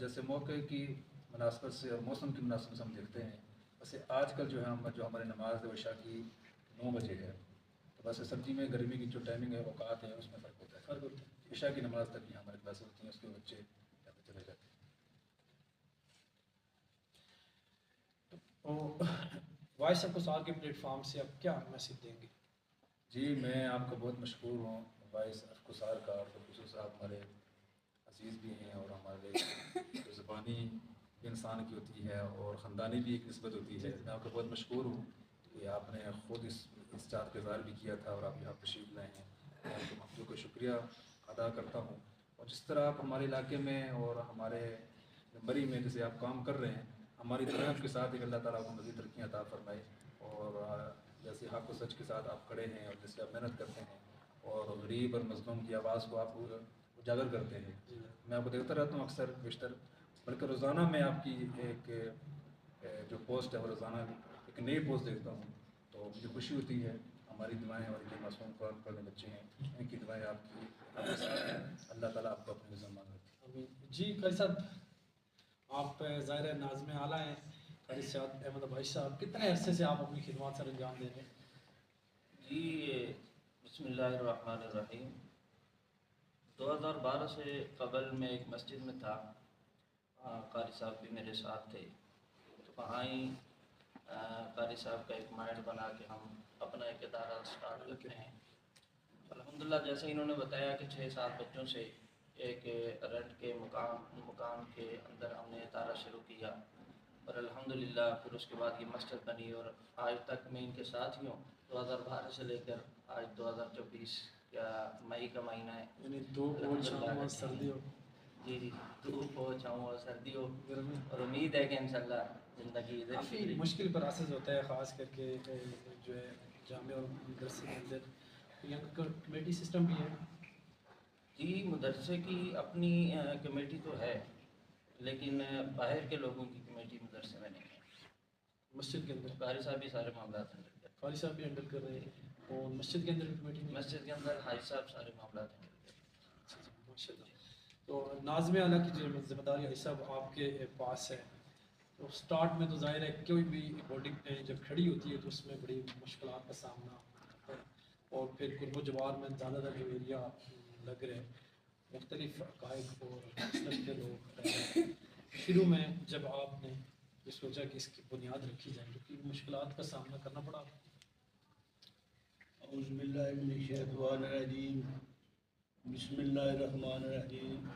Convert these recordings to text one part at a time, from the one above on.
جیسے موقع کی مناسبت سے اور موسم کی مناسبت سے ہم دیکھتے ہیں، ویسے آج کل جو ہے جو ہماری نماز ہے عشاء کی 9 بجے ہے، تو ویسے سردی میں گرمی کی جو ٹائمنگ ہے اوقات ہے اس میں فرق ہوتا ہے، عشاء کی نماز تک ہی ہماری کلاسیں ہوتی ہیں، اس کے بچے جاتے چلے جاتے ہیں۔ وائس آف کسار کے پلیٹ فارم سے آپ کیا میسج دیں گے؟ جی میں آپ کا بہت مشکور ہوں وائس آف کسار کا، اور خصوص آپ ہمارے عزیز بھی ہیں، اور ہمارے جو زبانی انسان کی ہوتی ہے اور خاندانی بھی ایک نسبت ہوتی ہے، میں آپ کا بہت مشکور ہوں کہ آپ نے خود اس چاہت کا اظہار بھی کیا تھا اور آپ یہاں تشریف لائے ہیں، میں آپ کے محبوب کا شکریہ ادا کرتا ہوں۔ اور جس طرح آپ ہمارے علاقے میں اور ہمارے مری میں جیسے آپ کام کر رہے ہیں، ہماری طرف کے ساتھ ایک اللہ تعالیٰ کو مزید ترقیاں عطا فرمائے، اور جیسے حق و سچ کے ساتھ آپ کھڑے ہیں اور جیسے آپ محنت کرتے ہیں اور غریب اور مظلوم کی آواز کو آپ اجاگر کرتے ہیں، میں آپ کو دیکھتا رہتا ہوں اکثر بیشتر، بلکہ روزانہ میں آپ کی ایک جو پوسٹ ہے وہ روزانہ ایک نئی پوسٹ دیکھتا ہوں، تو مجھے خوشی ہوتی ہے۔ ہماری دعائیں اور جو معصوم قرآن پڑھنے بچے ہیں ان کی دعائیں آپ کی اللہ تعالیٰ آپ کو اپنے نظم مان رکھے۔ جی قاری صاحب، آپ ظاہر ناظم اعلیٰ ہیں، قاری سعد احمد ابائی صاحب، کتنے عرصے سے آپ اپنی خدمات سر انجام دے رہے ہیں؟ جی بسم اللہ الرحمن الرحیم، 2012 سے قبل میں ایک مسجد میں تھا، قاری صاحب بھی میرے ساتھ تھے، تو وہاں ہی قاری صاحب کا ایک مائنڈ بنا کے ہم اپنا ایک ادارہ سٹارٹ کرتے ہیں۔ الحمدللہ جیسے انہوں نے بتایا کہ 6-7 بچوں سے ایک رینٹ کے مکان کے اندر ہم نے ادارہ شروع کیا، اور الحمدللہ پھر اس کے بعد یہ مسجد بنی، اور آج تک میں ان کے ساتھ ہی ہوں۔ 2012 سے لے کر آج 2024 یا مئی کا مہینہ ہے، یعنی دھوپ چھاؤں اور سردی ہو، جی جی دھوپ ہو چھاؤں ہو سردی ہو، اور امید ہے کہ انشاءاللہ زندگی کافی مشکل پروسیس ہوتا ہے، خاص کر کے جو ہے جامع اور مدرسے کے اندر یہاں کمیٹی سسٹم بھی ہے۔ جی مدرسے کی اپنی کمیٹی تو ہے، لیکن باہر کے لوگوں کی کمیٹی مدرسے میں نہیں ہے۔ مسجد کے اندر قاری صاحب بھی سارے معاملات ہینڈل کرتے قاری صاحب بھی ہینڈل کر رہے ہیں، اور مسجد کے اندر بھی کمیٹی ہیں، نہیں ہے؟ مسجد کے اندر حاجی صاحب سارے معاملات ہینڈل کرتے ہیں۔ ماشاء اللہ۔ تو ناظم اعلیٰ کی جو ذمہ داری ہے سب آپ کے پاس ہے، تو سٹارٹ میں تو ظاہر ہے کوئی بھی باڈی جب کھڑی ہوتی ہے تو اس میں بڑی مشکلات کا سامنا ہوتا ہے، اور پھر قرب و جوار میں زیادہ تر جو ایریا لگ رہے ہیں مختلف عقائد اور مسلک کے لوگ رہ رہے ہیں۔ شروع میں جب آپ نے یہ سوچا کہ اس کی بنیاد رکھی جائے تو کن مشکلات کا سامنا کرنا پڑا؟ اعوذ باللہ من الشیطان الرجیم، بسم اللہ الرحمن الرحیم،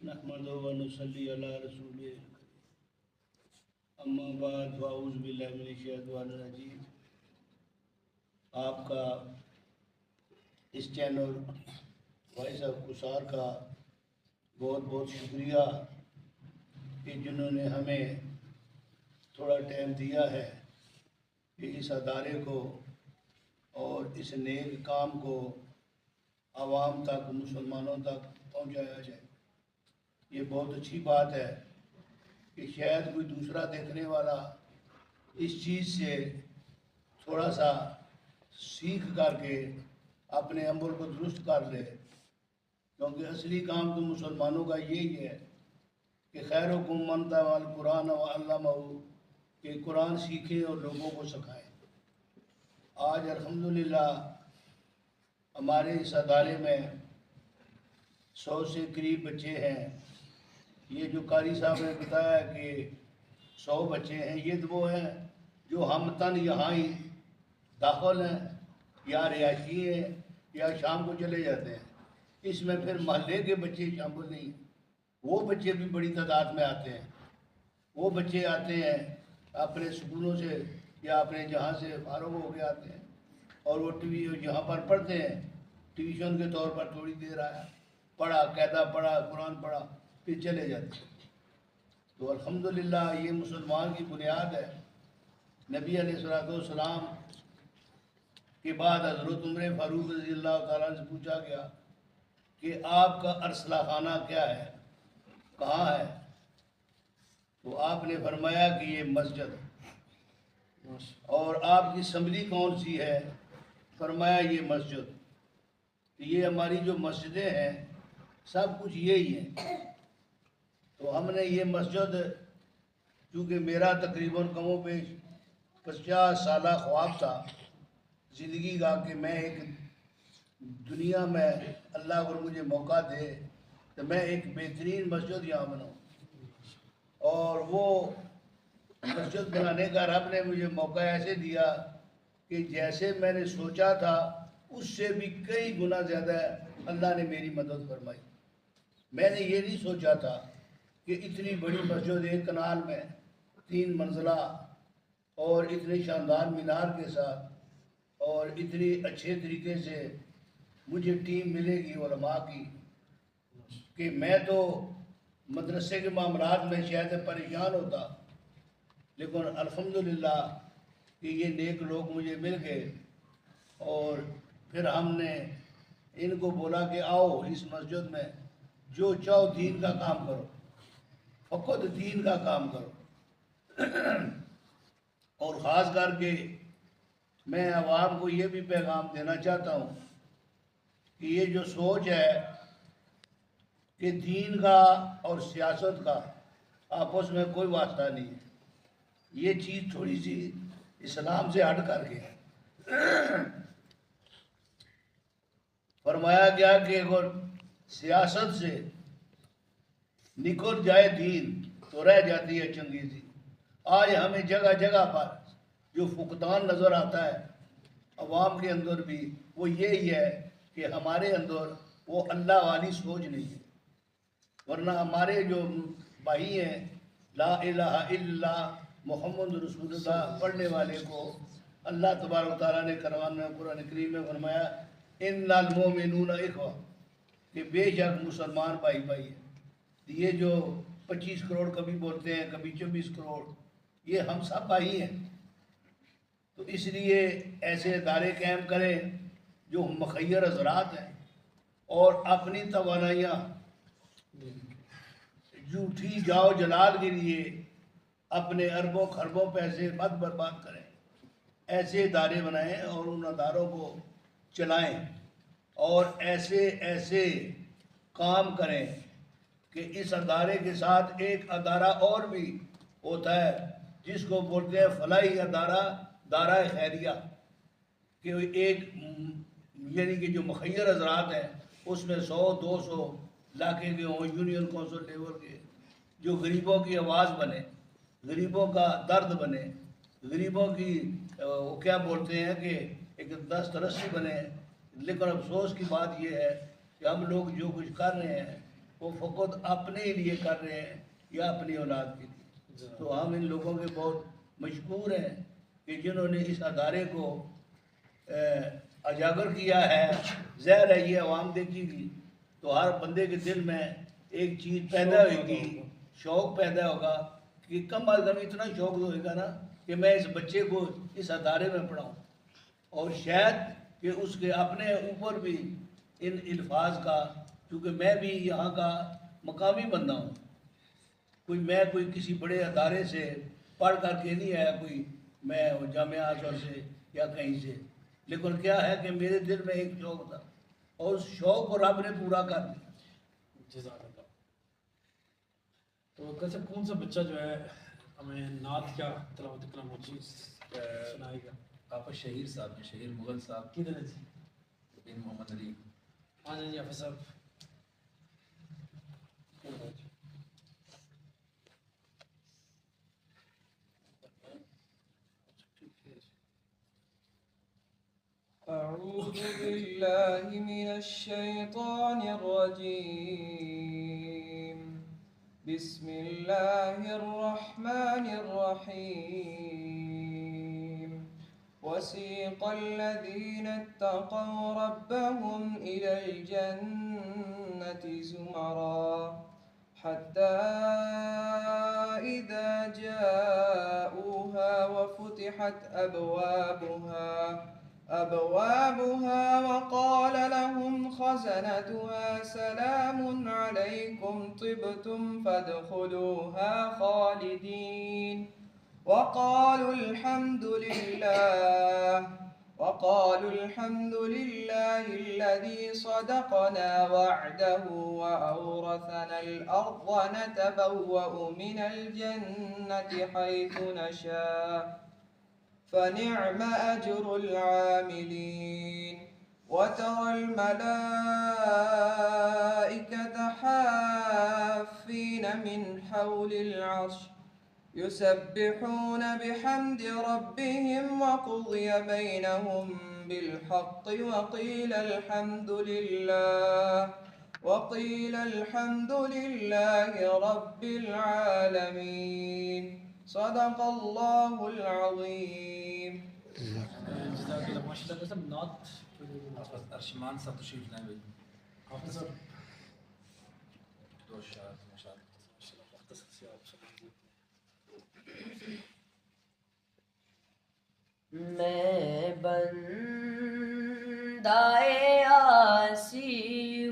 نحمدہ و نصلی علی رسول اما بعد، فاعوذ باللہ من الشیطان الرجیم۔ آپ کا اس چینل وائس آف کسار کا بہت بہت شکریہ کہ جنہوں نے ہمیں تھوڑا ٹائم دیا ہے کہ اس ادارے کو اور اس نیک کام کو عوام تک، مسلمانوں تک پہنچایا جائے۔ یہ بہت اچھی بات ہے کہ شاید کوئی دوسرا دیکھنے والا اس چیز سے تھوڑا سا سیکھ کر کے اپنے عمل کو درست کر لے، کیونکہ اصلی کام تو مسلمانوں کا یہی ہے کہ خیرکم من تعلم القرآن وعلمہ، کہ قرآن سیکھیں اور لوگوں کو سکھائیں۔ آج الحمدللہ ہمارے اس ادارے میں 100 سے قریب بچے ہیں۔ یہ جو قاری صاحب نے بتایا کہ 100 بچے ہیں، یہ تو وہ ہیں جو ہم تن یہاں ہی داخل ہیں یا رہائشی ہیں یا شام کو چلے جاتے ہیں۔ اس میں پھر محلے کے بچے شامل نہیں ہیں، وہ بچے بھی بڑی تعداد میں آتے ہیں۔ وہ بچے آتے ہیں اپنے سکولوں سے یا اپنے جہاں سے فارغ ہو کے آتے ہیں، اور وہ یہاں پر پڑھتے ہیں، ٹیوشن کے طور پر تھوڑی دیر آیا، پڑھا، قاعدہ پڑھا، قرآن پڑھا، پھر چلے جاتے ہیں۔ تو الحمدللہ یہ مسلمان کی بنیاد ہے۔ نبی علیہ السلام کے بعد حضرت عمر فاروق رضی اللہ تعالیٰ سے پوچھا گیا کہ آپ کا ارسلہ خانہ کیا ہے، کہاں ہے؟ تو آپ نے فرمایا کہ یہ مسجد ہے۔ اور آپ کی اسمبلی کون سی ہے؟ فرمایا یہ مسجد۔ یہ ہماری جو مسجدیں ہیں سب کچھ یہی ہیں۔ تو تو ہم نے یہ مسجد، چونکہ میرا تقریباً کم و بیش 50 سالہ خواب تھا زندگی کا کہ میں ایک دنیا میں اللہ اگر مجھے موقع دے تو میں ایک بہترین مسجد یہاں بناؤں، اور وہ مسجد بنانے کا رب نے مجھے موقع ایسے دیا کہ جیسے میں نے سوچا تھا اس سے بھی کئی گنا زیادہ اللہ نے میری مدد فرمائی۔ میں نے یہ نہیں سوچا تھا کہ اتنی بڑی مسجد ایک کنال میں 3 منزلہ اور اتنے شاندار مینار کے ساتھ اور اتنی اچھے طریقے سے مجھے ٹیم ملے گی علماء کی، کہ میں تو مدرسے کے معاملات میں شاید پریشان ہوتا، لیکن الحمدللہ کہ یہ نیک لوگ مجھے مل گئے، اور پھر ہم نے ان کو بولا کہ آؤ اس مسجد میں جو چاہو دین کا کام کرو، فقط دین کا کام کرو۔ اور خاص کر کے میں عوام کو یہ بھی پیغام دینا چاہتا ہوں کہ یہ جو سوچ ہے کہ دین کا اور سیاست کا آپس میں کوئی واسطہ نہیں ہے، یہ چیز تھوڑی سی اسلام سے ہٹ کر کے ہے۔ فرمایا گیا کہ اگر سیاست سے نکل جائے دین تو رہ جاتی ہے چنگیزی۔ آج ہمیں جگہ جگہ پر جو فقدان نظر آتا ہے عوام کے اندر بھی، وہ یہی ہے کہ ہمارے اندر وہ اللہ والی سوچ نہیں ہے، ورنہ ہمارے جو بھائی ہیں لا الہ الا اللہ محمد رسول اللہ پڑھنے والے کو اللہ تبارک و تعالیٰ نے قرآن کریم میں فرمایا ان المؤمنون اخوہ، کہ بے شک مسلمان بھائی بھائی ہیں۔ یہ جو 25 کروڑ کبھی بولتے ہیں کبھی 24 کروڑ، یہ ہم سب بھائی ہیں۔ تو اس لیے ایسے ادارے قائم کریں جو مخیر حضرات ہیں، اور اپنی توانائیاں جھوٹی جاؤ جلال کے لیے اپنے اربوں خربوں پیسے مت برباد کریں، ایسے ادارے بنائیں اور ان اداروں کو چلائیں، اور ایسے ایسے کام کریں کہ اس ادارے کے ساتھ ایک ادارہ اور بھی ہوتا ہے جس کو بولتے ہیں فلاحی ادارہ، دارہ خیریہ، کہ ایک یعنی کہ جو مخیر حضرات ہیں اس میں 100 200 علاقے کے ہوں، یونین کونسل لیول کے، جو غریبوں کی آواز بنے، غریبوں کا درد بنے، غریبوں کی وہ کیا بولتے ہیں کہ ایک دست رسی بنے۔ لیکن افسوس کی بات یہ ہے کہ ہم لوگ جو کچھ کر رہے ہیں وہ فقط اپنے لیے کر رہے ہیں یا اپنی اولاد کے لیے۔ تو ہم ان لوگوں کے بہت مشکور ہیں کہ جنہوں نے اس ادارے کو اجاگر کیا ہے۔ ظاہر ہے یہ عوام دیکھے گی تو ہر بندے کے دل میں ایک چیز پیدا ہوئے گی، شوق پیدا ہوگا کہ کم از کم اتنا شوق ہوئے گا نا کہ میں اس بچے کو اس ادارے میں پڑھاؤں، اور شاید کہ اس کے اپنے اوپر بھی ان الفاظ کا، کیونکہ میں بھی یہاں کا مقامی بندہ ہوں، کوئی کسی بڑے ادارے سے پڑھ کر کے نہیں آیا، کوئی میں جامعہ ازہر سے یا کہیں سے، لیکن کیا ہے کہ میرے دل میں ایک شوق تھا اور اس شوق کو رب نے پورا کر دیا۔ جزاک اللہ۔ تو کیسے کون سا بچہ جو ہے ہمیں نعت کا تلاوت کلام موجود سنائے گا؟ آپ شہیر صاحب ہیں، شہیر مغل صاحب کدھر ہے جی؟ بن محمد علی۔ ہاں جی حافظ صاحب۔ أعوذ بالله من الشيطان الرجيم. بسم الله الرحمن الرحيم. وسيق الذين اتقوا ربهم إلى الجنة زمرا حتى إذا جاءوها وفتحت أبوابها وقال لهم خزنتها سلام عليكم طبتم فادخلوها خالدين وقالوا الحمد لله وقالوا الحمد لله الذي صدقنا وعده وأورثنا الأرض نتبوأ من الجنة حيث نشاء فنعم أجر العاملين وترى الملائكة حافين من حول العرش يسبحون بحمد ربهم وقضي بينهم بالحق وقيل الحمد لله رب العالمين صدق الله العظيم. جزاک اللہ ماشاء اللہ. سب نعت ارشمان صاحب تشریف لائیں بھائی. حافظ صاحب دو شعر ماشاء اللہ. میں بندائے آسی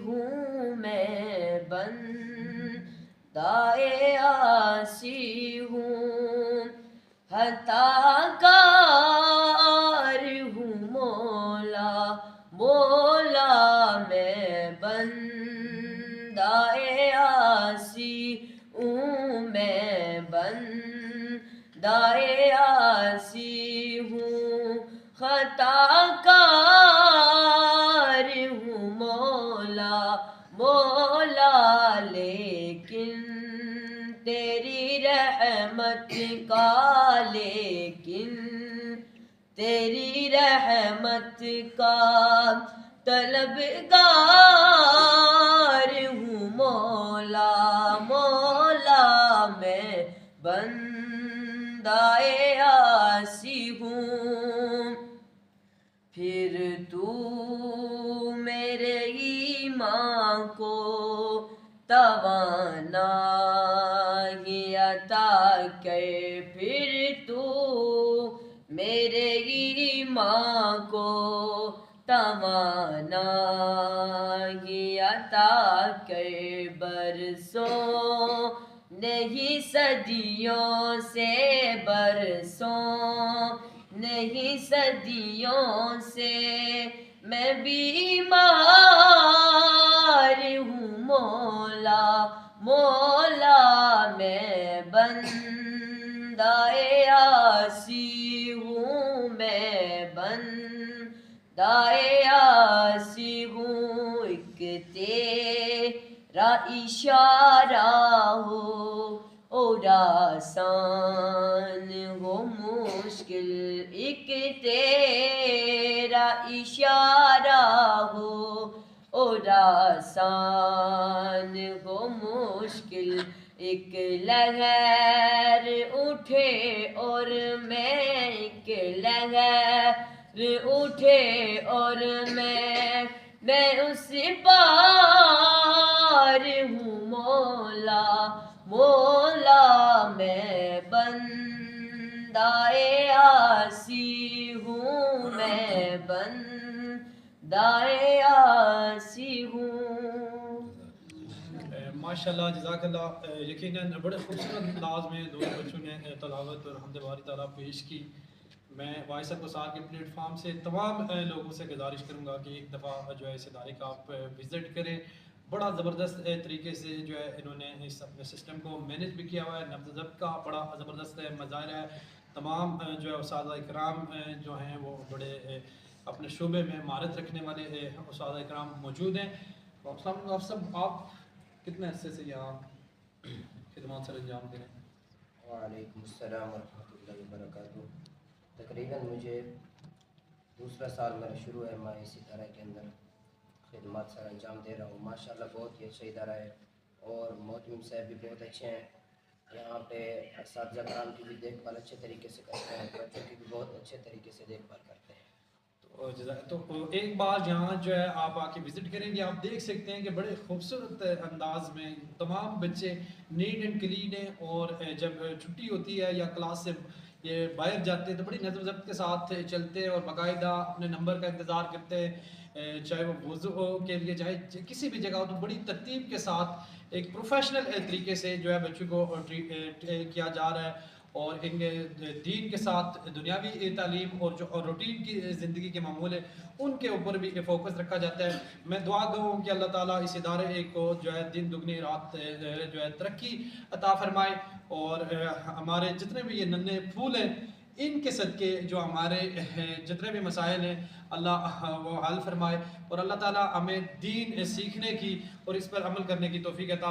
ہوں، میں بندائے آسی ہوں، خطا کار ہوں مولا مولا، میں بندائے آسی ہوں، میں بندائے آسی ہوں، خطا کار ہوں مولا مولا، لیکن تیری رحمت کا، لیکن تیری رحمت کا طلبگار ہوں مولا مولا، میں بندائے آسی ہوں. پھر تو میرے ایمان کو توانائی عطا کر، پھر تو میرے ایمان کو توانائی عطا کر، برسوں نہیں صدیوں سے، برسوں نہیں صدیوں سے میں بیمار ہوں مولا مولا، میں بندائے آسی ہوں، میں بندائے آسی ہوں. ایک تیرا اشارہ ہو اور آسان ہو مشکل، ایک تیرا اشارہ ہو اور آسان ہو مشکل، ایک لہر اٹھے اور میں، ایک لہر اٹھے اور میں اس پار ہوں مولا مولا، میں بندائے آسی ہوں، میں بندائے آسی ہوں. ماشاء اللہ جزاک اللہ. یقیناً بڑے خوبصورت انداز میں دونوں بچوں نے تلاوت اور حمد باری تعالیٰ پیش کی. میں وائس اپ وسار کے پلیٹ فارم سے تمام لوگوں سے گزارش کروں گا کہ ایک دفعہ جو ہے اس ادارے کا آپ وزٹ کریں. بڑا زبردست طریقے سے جو ہے انہوں نے اس اپنے سسٹم کو مینج بھی کیا ہوا ہے. نبض و ضبط کا بڑا زبردست مظاہرہ ہے. تمام جو ہے اساتذہ اکرام جو ہیں وہ بڑے اپنے شعبے میں مہارت رکھنے والے اساتذہ اکرام موجود ہیں. السلام علیکم آپ سب، آپ کتنے عرصے سے یہاں خدمات سر انجام دے رہے ہیں؟ وعلیکم السلام ورحمۃ اللہ وبرکاتہ. تقریباً مجھے دوسرا سال میرا شروع ہے، میں اسی ادارے کے اندر خدمات سر انجام دے رہا ہوں. ماشاءاللہ بہت ہی اچھا ادارہ ہے اور محتمم صاحب بھی بہت اچھے ہیں. یہاں پہ اساتذہ کرام کی بھی دیکھ بھال اچھے طریقے سے کرتے ہیں، بچوں کی بھی بہت اچھے طریقے سے دیکھ بھال کرتے ہیں. تو ایک بار یہاں جو ہے آپ آ کے وزٹ کریں گے، آپ دیکھ سکتے ہیں کہ بڑے خوبصورت انداز میں تمام بچے نیٹ اینڈ کلین ہیں، اور جب چھٹی ہوتی ہے یا کلاس سے یہ باہر جاتے ہیں تو بڑی نظم و ضبط کے ساتھ چلتے ہیں اور باقاعدہ اپنے نمبر کا انتظار کرتے ہیں، چاہے وہ وضو کے لیے چاہے کسی بھی جگہ ہو، تو بڑی ترتیب کے ساتھ ایک پروفیشنل طریقے سے جو ہے بچوں کو ٹریٹ کیا جا رہا ہے. اور ان کے دین کے ساتھ دنیاوی تعلیم اور جو اور روٹین کی زندگی کے معمول ہے ان کے اوپر بھی فوکس رکھا جاتا ہے. میں دعا گو ہوں کہ اللہ تعالیٰ اس ادارے کو جو ہے دن دگنی رات جو ہے ترقی عطا فرمائے, اور ہمارے جتنے بھی یہ ننھے پھول ہیں ان کے صدقے جو ہمارے جتنے بھی مسائل ہیں اللہ وہ حل فرمائے, اور اللہ تعالیٰ ہمیں دین سیکھنے کی اور اس پر عمل کرنے کی توفیق عطا